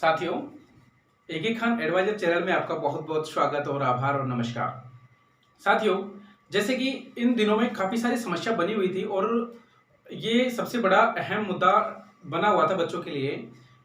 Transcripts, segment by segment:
साथियों, एके Khan adviser channel में आपका बहुत बहुत स्वागत और आभार और नमस्कार। साथियों, जैसे कि इन दिनों में काफ़ी सारी समस्या बनी हुई थी और ये सबसे बड़ा अहम मुद्दा बना हुआ था बच्चों के लिए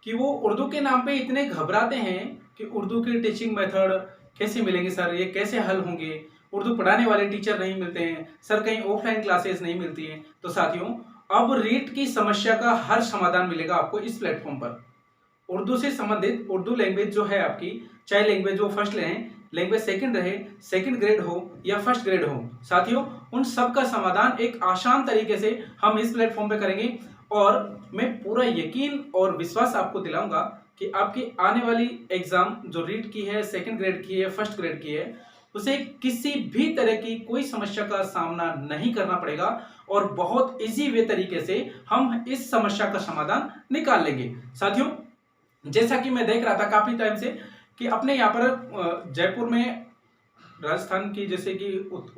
कि वो उर्दू के नाम पे इतने घबराते हैं कि उर्दू के टीचिंग मेथड कैसे मिलेंगे सर, ये कैसे हल होंगे, उर्दू पढ़ाने वाले टीचर नहीं मिलते हैं सर, कहीं ऑफलाइन क्लासेस नहीं मिलती हैं। तो साथियों, अब रीट की समस्या का हर समाधान मिलेगा आपको इस प्लेटफॉर्म पर। उर्दू से संबंधित उर्दू लैंग्वेज जो है आपकी, चाहे लैंग्वेज वो फर्स्ट लें, लैंग्वेज सेकंड रहे, सेकंड ग्रेड हो या फर्स्ट ग्रेड हो, साथियों उन सब का समाधान एक आसान तरीके से हम इस प्लेटफॉर्म पे करेंगे। और मैं पूरा यकीन और विश्वास आपको दिलाऊंगा कि आपकी आने वाली एग्जाम जो रीट की है, सेकंड ग्रेड की है, फर्स्ट ग्रेड की है, उसे किसी भी तरह की कोई समस्या का सामना नहीं करना पड़ेगा और बहुत इजी वे तरीके से हम इस समस्या का समाधान निकाल लेंगे। साथियों, जैसा कि मैं देख रहा था काफी टाइम से कि अपने यहाँ पर जयपुर में राजस्थान की जैसे कि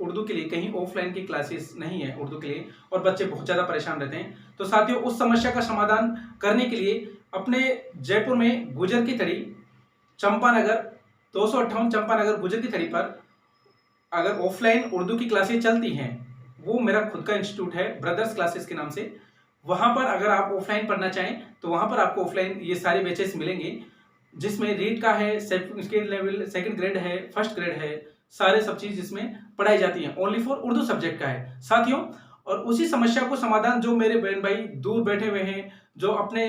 उर्दू के लिए कहीं ऑफलाइन की क्लासेस नहीं है उर्दू के लिए और बच्चे बहुत ज़्यादा परेशान रहते हैं। तो साथियों, उस समस्या का समाधान करने के लिए अपने जयपुर में गुजर की तड़ी, चंपानगर 258 चंपानगर गुजर की तड़ी पर अगर ऑफलाइन उर्दू की क्लासेस चलती हैं, वो मेरा खुद का इंस्टीट्यूट है ब्रदर्स क्लासेस के नाम से। वहां पर अगर आप ऑफलाइन पढ़ना चाहें तो वहां पर आपको ऑफलाइन ये सारे बैचेस मिलेंगे, जिसमें रीड का है, सेकंड लेवल, सेकंड ग्रेड है, फर्स्ट ग्रेड है, सारे सब चीज जिसमें पढ़ाई जाती है। ओनली फॉर उर्दू सब्जेक्ट का है साथियों। और उसी समस्या को समाधान जो मेरे बहन भाई दूर बैठे हुए हैं, जो अपने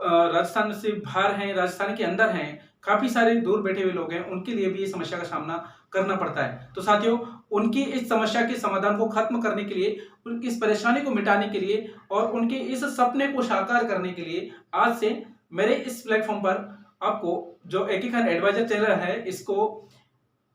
राजस्थान से बाहर हैं, राजस्थान के अंदर हैं, काफी सारे दूर बैठे हुए लोग हैं, उनके लिए भी ये समस्या का सामना करना पड़ता है। तो साथियों, उनकी इस समस्या के समाधान को खत्म करने के लिए, उनकी इस परेशानी को मिटाने के लिए और उनके इस सपने को साकार करने के लिए आज से मेरे इस प्लेटफॉर्म पर आपको जो एके खान एडवाइजर चैनल है, इसको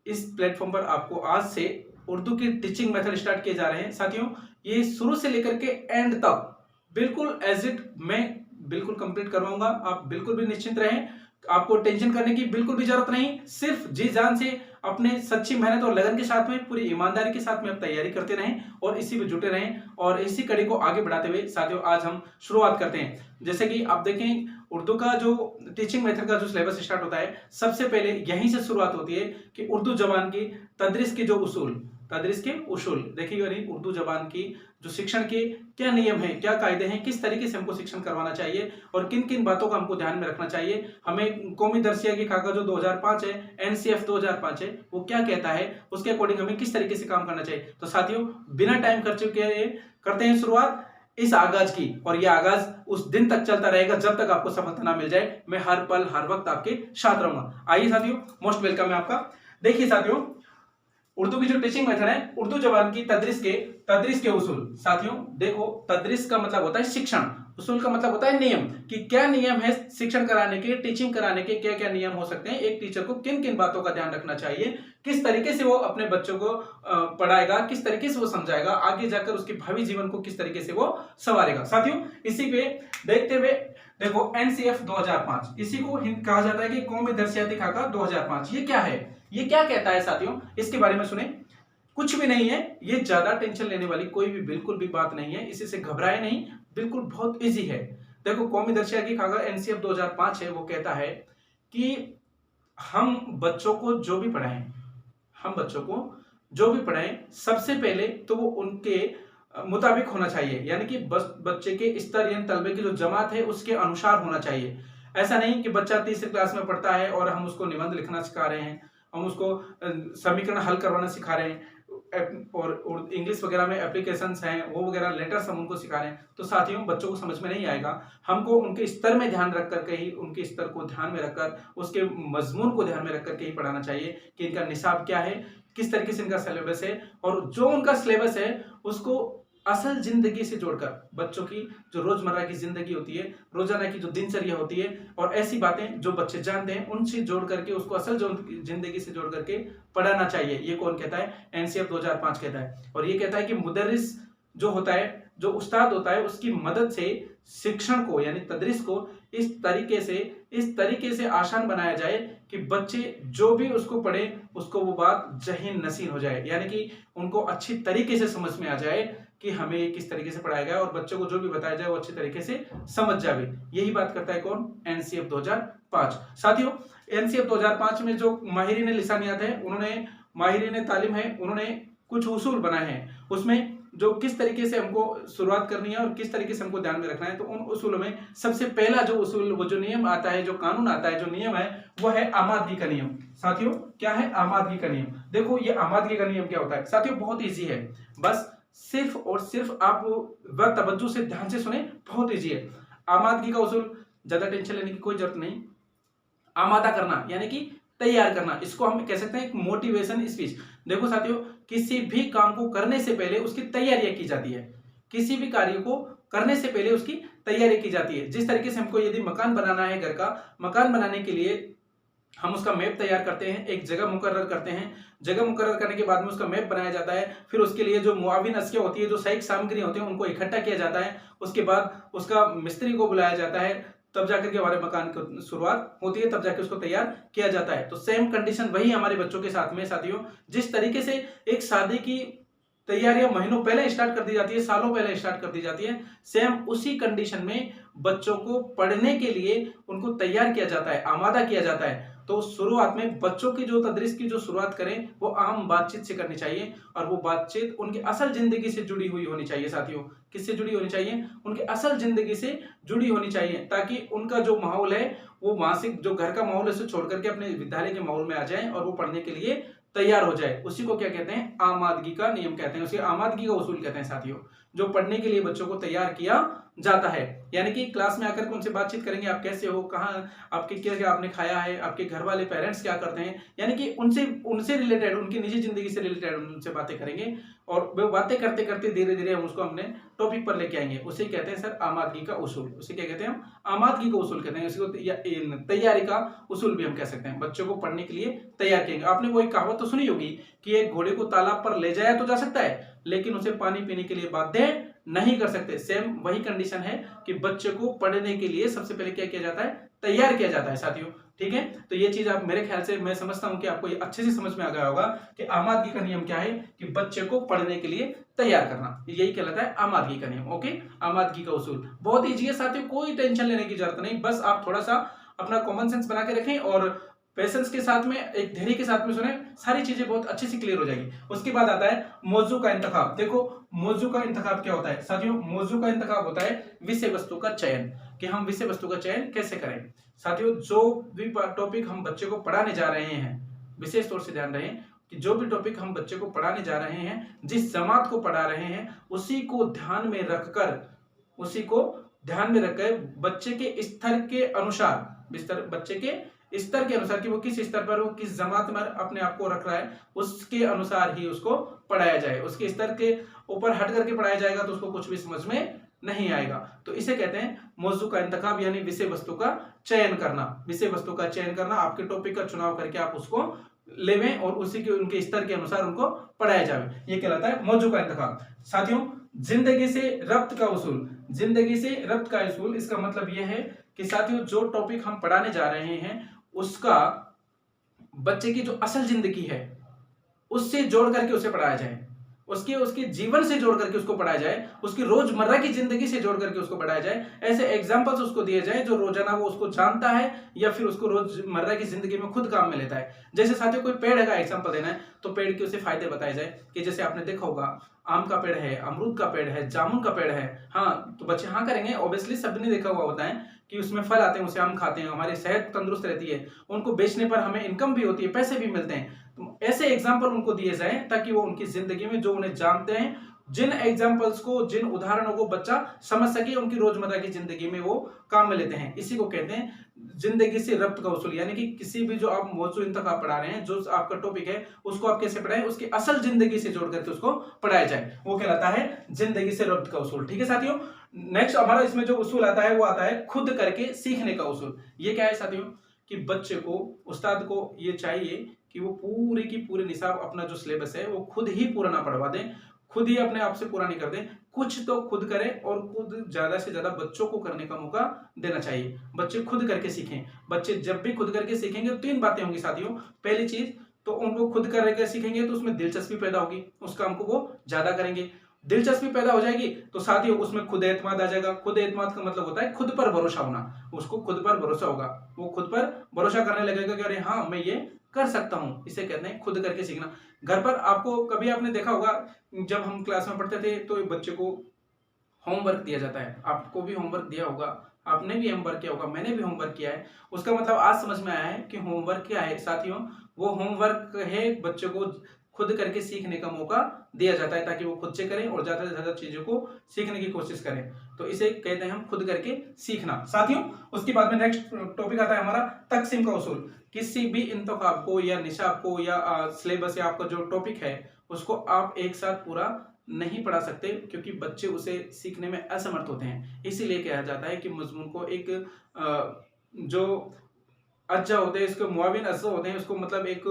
इस प्लेटफॉर्म पर आपको आज से उर्दू की टीचिंग मेथड स्टार्ट किए जा रहे हैं। साथियों, ये शुरू से लेकर के एंड तक बिल्कुल एज इट मैं बिल्कुल कंप्लीट करवाऊंगा। आप बिल्कुल भी निश्चिंत रहें, आपको टेंशन करने की बिल्कुल भी जरूरत नहीं। सिर्फ जी जान से अपने सच्ची मेहनत और लगन के साथ में, पूरी ईमानदारी के साथ में आप तैयारी करते रहें और इसी में जुटे रहें और इसी कड़ी को आगे बढ़ाते हुए साथियों आज हम शुरुआत करते हैं। जैसे कि आप देखें, उर्दू का जो टीचिंग मेथड का जो सिलेबस स्टार्ट होता है, सबसे पहले यहीं से शुरुआत होती है कि उर्दू जबान की तदरीस के जो उसूल, तदरीस के उसूल देखिए, यानी उर्दू जबान की जो शिक्षण के क्या नियम है, क्या कायदे हैं, किस तरीके से हमको शिक्षण करवाना चाहिए और किन किन बातों का हमको ध्यान में रखना चाहिए। हमें कौमी दरसिया की खाका जो 2005 है, एनसीएफ 2005 है, वो क्या कहता है, उसके अकॉर्डिंग हमें किस तरीके से काम करना चाहिए। तो साथियों, बिना टाइम खर्चे के करते हैं शुरुआत इस आगाज की, और यह आगाज उस दिन तक चलता रहेगा जब तक आपको सफलता ना मिल जाए। मैं हर पल हर वक्त आपके साथ रहूंगा। आइए साथियों, मोस्ट वेलकम है आपका। देखिए साथियों, उर्दू की जो टीचिंग मेथड है, उर्दू जबान की तदरीस के उसूल। साथियों देखो, तदरीस का मतलब होता है शिक्षण, उसूल का मतलब होता है नियम, कि क्या नियम है शिक्षण कराने के, टीचिंग कराने के, क्या क्या नियम हो सकते हैं, एक टीचर को किन किन बातों का ध्यान रखना चाहिए, किस तरीके से वो अपने बच्चों को पढ़ाएगा, किस तरीके से वो समझाएगा, आगे जाकर उसके भावी जीवन को किस तरीके से वो संवारेगा। साथियों, इसी पे देखते हुए देखो, एनसीएफ 2005, इसी को कहा जाता है कि कौमी दरसियाती खाका 2005। ये क्या है, ये क्या कहता है साथियों, इसके बारे में सुने। कुछ भी नहीं है, ये ज्यादा टेंशन लेने वाली कोई भी बिल्कुल भी बात नहीं है, इसी से घबराए नहीं, बिल्कुल बहुत इजी है। देखो, कौमी दरसिया की खाका एनसीएफ 2005 है, वो कहता है कि हम बच्चों को जो भी पढ़ाएं, हम बच्चों को जो भी पढ़ाएं, सबसे पहले तो वो उनके मुताबिक होना चाहिए, यानी कि बस बच्चे के स्तर यानी तलबे की जो जमात है उसके अनुसार होना चाहिए। ऐसा नहीं कि बच्चा तीसरी क्लास में पढ़ता है और हम उसको निबंध लिखना सिखा रहे हैं, हम उसको समीकरण हल करवाना सिखा रहे हैं और इंग्लिश वगैरह में एप्लीकेशंस हैं वो वगैरह लेटर्स हम उनको सिखा रहे हैं। तो साथियों, बच्चों को समझ में नहीं आएगा। हमको उनके स्तर में ध्यान रख करके ही, उनके स्तर को ध्यान में रखकर, उसके मजमून को ध्यान में रख करके ही पढ़ाना चाहिए कि इनका निसाब क्या है, किस तरीके से इनका सिलेबस है, और जो उनका सिलेबस है उसको असल जिंदगी से जोड़कर, बच्चों की जो रोजमर्रा की जिंदगी होती है, रोजाना की जो दिनचर्या होती है और ऐसी बातें जो बच्चे जानते हैं, उनसे जोड़ करके, उसको असल जो जिंदगी से जोड़ करके पढ़ाना चाहिए। ये कौन कहता है, एनसीएफ 2005 कहता है। और ये कहता है कि मुदर्रिस जो होता है, जो उस्ताद होता है, उसकी मदद से शिक्षण को यानी तदरीस को इस तरीके से आसान बनाया जाए कि बच्चे जो भी उसको पढ़े उसको वो बात जहीन नसीन हो जाए, यानी कि उनको अच्छी तरीके से समझ में आ जाए कि हमें किस तरीके से पढ़ाया गया और बच्चों को जो भी बताया जाए वो अच्छे तरीके से समझ जाए। यही बात करता है कौन? एनसीएफ 2005। साथियों, एनसीएफ 2005 में जो माहिरीन लिसानियात है, उन्होंने माहिरीन तालीम है, उन्होंने कुछ उसूल बनाए हैं। उसमें जो किस तरीके से हमको शुरुआत करनी है और किस तरीके से हमको ध्यान में रखना है, तो उन उसूलों में सबसे पहला जो उसूल, वो जो नियम आता है, जो कानून आता है, जो नियम है, वो है आमादगी का नियम। साथियों, क्या है? आमादगी का नियम। देखो ये आमादगी का नियम क्या होता है साथियों? बहुत ईजी है, बस सिर्फ और सिर्फ आप वह तवज्जो से ध्यान से सुने, बहुत ईजी है। आमादगी का उसूल, ज्यादा टेंशन लेने की कोई जरूरत नहीं। आमादा करना यानी कि तैयार करना, इसको हम कह सकते हैं एक मोटिवेशन स्पीच। देखो साथियों, किसी भी काम को करने से पहले उसकी तैयारियां की जाती है। किसी भी कार्य को करने से पहले उसकी तैयारी की जाती है। जिस तरीके से हमको यदि मकान बनाना है, घर का मकान बनाने के लिए हम उसका मैप तैयार करते हैं, एक जगह मुकर्रर करते हैं, जगह मुकर्रर करने के बाद में उसका मैप बनाया जाता है, फिर उसके लिए जो मुआविन अशिया होती है, जो सहायक सामग्री होती है, उनको इकट्ठा किया जाता है, उसके बाद उसका मिस्त्री को बुलाया जाता है, तब जाकर के हमारे मकान की शुरुआत होती है, तब जाकर उसको तैयार किया जाता है। तो सेम कंडीशन वही हमारे बच्चों के साथ में साथियों। जिस तरीके से एक शादी की तैयारियां महीनों पहले स्टार्ट कर दी जाती है, सालों पहले स्टार्ट कर दी जाती है, सेम उसी कंडीशन में बच्चों को पढ़ने के लिए उनको तैयार किया जाता है, आमादा किया जाता है। तो शुरुआत में बच्चों की जो तदरीस की जो शुरुआत करें, वो आम बातचीत से करनी चाहिए, और वो बातचीत उनकी असल जिंदगी से जुड़ी हुई होनी चाहिए साथियों। किससे जुड़ी होनी चाहिए? उनके असल जिंदगी से जुड़ी होनी चाहिए, ताकि उनका जो माहौल है, वो मानसिक जो घर का माहौल है, उसे छोड़ करके अपने विद्यालय के माहौल में आ जाए और वो पढ़ने के लिए तैयार हो जाए। उसी को क्या कहते हैं? आमादगी का नियम कहते हैं, उसे आमादगी का उसूल कहते हैं साथियों। जो पढ़ने के लिए बच्चों को तैयार किया जाता है, यानी कि क्लास में आकर के उनसे बातचीत करेंगे, आप कैसे हो, कहाँ आपके क्या क्या आपने खाया है, आपके घर वाले पेरेंट्स क्या करते हैं, यानी कि उनसे रिलेटेड, उनकी निजी जिंदगी से रिलेटेड उनसे बातें करेंगे, और वो बातें करते करते धीरे धीरे हम उसको अपने टॉपिक पर लेके आएंगे। उसे कहते हैं सर आमादगी का उसूल। उसे क्या कहते हैं? हम आमादगी का उसूल कहते हैं। उसको तैयारी का उसूल भी हम कह सकते हैं। बच्चों को पढ़ने के लिए तैयार करेंगे। आपने वो एक कहावत तो सुनी होगी कि एक घोड़े को तालाब पर ले जाया तो जा सकता है, लेकिन उसे पानी पीने के लिए बाध्य नहीं कर सकते। सेम वही कंडीशन है कि बच्चे को पढ़ने के लिए सबसे पहले क्या किया जाता है? तैयार किया जाता है साथियों। ठीक है, तो ये चीज आप मेरे ख्याल से, मैं समझता हूं कि आपको ये अच्छे से समझ में आ गया होगा कि आमादगी का नियम क्या है, कि बच्चे को पढ़ने के लिए तैयार करना, यही कहलाता है आमादगी का नियम। ओके, आमादगी का उसूल बहुत ईजी है साथियों, कोई टेंशन लेने की जरूरत नहीं। बस आप थोड़ा सा अपना कॉमन सेंस बना के रखें और पेशेंस के साथ में, एक धैर्य के साथ में सुने, सारी चीजें बहुत अच्छे से क्लियर हो जाएगी। उसके बाद आता है मौजू का इंतखाब। देखो मौजू का इंतखाब क्या होता है साथियों? मौजू का इंतखाब होता है विषय वस्तु का चयन, कि हम विषय वस्तु का चयन कैसे करें। साथियों, जो भी टॉपिक हम बच्चे को पढ़ाने जा रहे हैं, विशेष तौर से ध्यान रहे कि जो भी टॉपिक हम बच्चे को पढ़ाने जा रहे हैं, जिस जमात को पढ़ा रहे हैं, उसी को ध्यान में रखकर बच्चे के स्तर के अनुसार, बच्चे के स्तर के अनुसार, कि वो किस स्तर पर, वो किस जमात में अपने आप को रख रहा है, उसके अनुसार ही उसको पढ़ाया जाए। उसके स्तर के ऊपर हट करके पढ़ाया जाएगा तो उसको कुछ भी समझ में नहीं आएगा। तो इसे कहते हैं मौजू का इंतखाब, यानी विषय वस्तु का चयन करना। विषय वस्तु का चयन करना, आपके टॉपिक का चुनाव करके आप उसको लेवें और उसी के उनके स्तर के अनुसार उनको पढ़ाया जाए, ये कहलाता है मौजू का इंतखाब। साथियों, जिंदगी से रब्त का उसूल। जिंदगी से रब्त का उसूल, इसका मतलब यह है कि साथियों, जो टॉपिक हम पढ़ाने जा रहे हैं, उसका बच्चे की जो असल जिंदगी है उससे जोड़ करके उसे पढ़ाया जाए, उसके जीवन से जोड़ करके उसको पढ़ाया जाए, उसकी रोजमर्रा की जिंदगी से जोड़ करके उसको पढ़ाया जाए। ऐसे एग्जांपल्स उसको दिए जाए जो रोजाना वो उसको जानता है या फिर उसको रोजमर्रा की जिंदगी में खुद काम में लेता है। जैसे साथियों, कोई पेड़ का एग्जांपल देना है तो पेड़ के उसे फायदे बताए जाए, कि जैसे आपने देखा होगा आम का पेड़ है, अमरूद का पेड़ है, जामुन का पेड़ है। हाँ, तो बच्चे हाँ करेंगे, ऑब्वियसली सबने देखा हुआ होता है कि उसमें फल आते हैं, उसे हम खाते हैं, हमारी सेहत तंदुरुस्त रहती है, उनको बेचने पर हमें इनकम भी होती है, पैसे भी मिलते हैं। तो ऐसे एग्जाम्पल उनको दिए जाए ताकि वो उनकी जिंदगी में जो उन्हें जानते हैं, जिन एग्जाम्पल्स को, जिन उदाहरणों को बच्चा समझ सके, उनकी रोजमर्रा की जिंदगी में वो काम में लेते हैं। इसी को कहते हैं जिंदगी से रब्त का उसूल, यानी कि किसी भी जो आप मौजू इंतखाब पढ़ा रहे हैं, जो आपका टॉपिक है, उसको आप कैसे पढ़ाएं, उसकी असल जिंदगी से जोड़ करके उसको पढ़ाया जाए, वो कहलाता है जिंदगी से रब्त का उसूल। ठीक है साथियों, नेक्स्ट हमारा इसमें जो उसूल आता है वो आता है खुद करके सीखने का उसूल। ये क्या है साथियों? कि बच्चे को, उस्ताद को ये चाहिए कि वो पूरी की पूरी निसाब, अपना जो सिलेबस है वो खुद ही पूरा ना पढ़वा दें, खुद ही अपने आप से पूरा नहीं कर दें, कुछ तो खुद करें और खुद ज्यादा से ज्यादा बच्चों को करने का मौका देना चाहिए। बच्चे खुद करके सीखें। बच्चे जब भी खुद करके सीखेंगे तो तीन बातें होंगी साथियों। पहली चीज तो उनको खुद करके सीखेंगे तो उसमें दिलचस्पी पैदा होगी, उस काम को वो ज्यादा करेंगे। दिलचस्पी पैदा हो जाएगी तो साथियों उसमें खुद एतमाद आ जाएगा। खुद एतमाद का मतलब होता है खुद पर भरोसा होना। उसको खुद पर भरोसा होगा, वो खुद पर भरोसा करने लगेगा कि अरे हाँ मैं ये कर सकता हूँ। इसे कहते हैं खुद करके सीखना। घर पर आपको कभी आपने देखा होगा, जब हम क्लास में पढ़ते थे तो बच्चे को होमवर्क दिया जाता है। आपको भी होमवर्क दिया होगा, आपने भी होमवर्क किया होगा, मैंने भी होमवर्क किया है। उसका मतलब आज समझ में आया है कि होमवर्क क्या है साथियों। वो होमवर्क है बच्चों को खुद करके सीखने का मौका दिया जाता है ताकि वो खुद से करें और ज्यादा से ज्यादा चीजों को सीखने की कोशिश करें। तो इसे कहते हैं हम खुद करके सीखना साथियों। उसके बाद में नेक्स्ट टॉपिक आता है हमारा तकसीम का उसूल। किसी भी इंतखाब को या निशाब को या सिलेबस या आपका जो टॉपिक है उसको आप एक साथ पूरा नहीं पढ़ा सकते, क्योंकि बच्चे उसे सीखने में असमर्थ होते हैं। इसीलिए कहा जाता है कि मजमून को एक जो अज्जा होते हैं, इसके मुआविन अज्जा होते हैं, उसको मतलब एक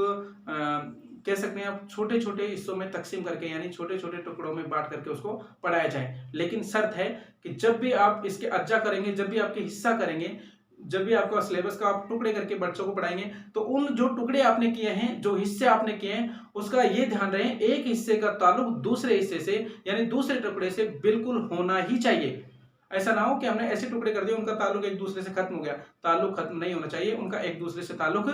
कह सकते हैं आप छोटे छोटे हिस्सों में तकसीम करके यानी छोटे छोटे टुकड़ों में बांट करके उसको पढ़ाया जाए। लेकिन शर्त है कि जब भी आप इसके अज्जा करेंगे, जब भी आपके हिस्सा करेंगे, जब भी आपका सिलेबस का आप टुकड़े करके बच्चों को पढ़ाएंगे तो उन जो टुकड़े आपने किए हैं, जो हिस्से आपने किए हैं, उसका ये ध्यान रहे एक हिस्से का ताल्लुक दूसरे हिस्से से यानी दूसरे टुकड़े से बिल्कुल होना ही चाहिए। ऐसा ना हो कि हमने ऐसे टुकड़े कर दिए उनका ताल्लुक एक दूसरे से खत्म हो गया। ताल्लुक खत्म नहीं होना चाहिए, उनका एक दूसरे से ताल्लुक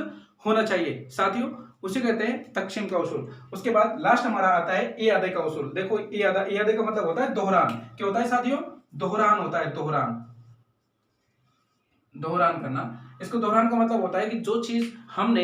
होना चाहिए साथियों। उसे कहते हैं तकसीम का उसूल। उसके बाद लास्ट हमारा आता है इयादे का उसूल। देखो इयादे का मतलब होता है दोहरान। क्या होता है साथियों? दोहरान होता है। दोहरान करना। इसको दोहरान का मतलब होता है कि जो चीज हमने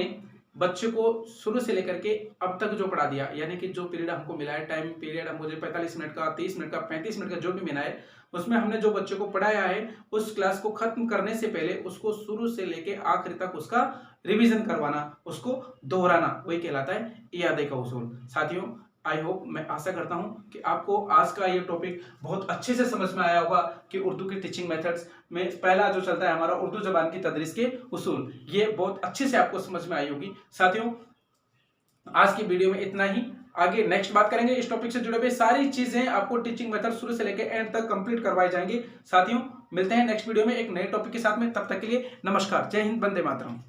बच्चे को शुरू से लेकर के अब तक जो पढ़ा दिया, यानी कि जो पीरियड हमको मिला है, टाइम पीरियड मुझे 45 मिनट का, 30 मिनट का, 35 मिनट का जो भी मिला है, उसमें हमने जो बच्चे को पढ़ाया है उस क्लास को खत्म करने से पहले उसको शुरू से लेके आखिर तक उसका रिवीजन करवाना, उसको दोहराना, वही कहलाता है इयादे का उसूल साथियों। आई होप, मैं आशा करता हूं कि आपको आज का ये टॉपिक बहुत अच्छे से समझ में आया होगा कि उर्दू की टीचिंग मेथड्स में पहला जो चलता है हमारा उर्दू जबान की तदरीस के उसूल, ये बहुत अच्छे से आपको समझ में आई होगी साथियों। आज की वीडियो में इतना ही। आगे नेक्स्ट बात करेंगे इस टॉपिक से जुड़े हुए सारी चीजें आपको टीचिंग मेथड शुरू से लेकर एंड तक कंप्लीट करवाए जाएंगे साथियों। मिलते हैं नेक्स्ट वीडियो में एक नए टॉपिक के साथ में, तब तक के लिए नमस्कार, जय हिंद, वंदे मातरम।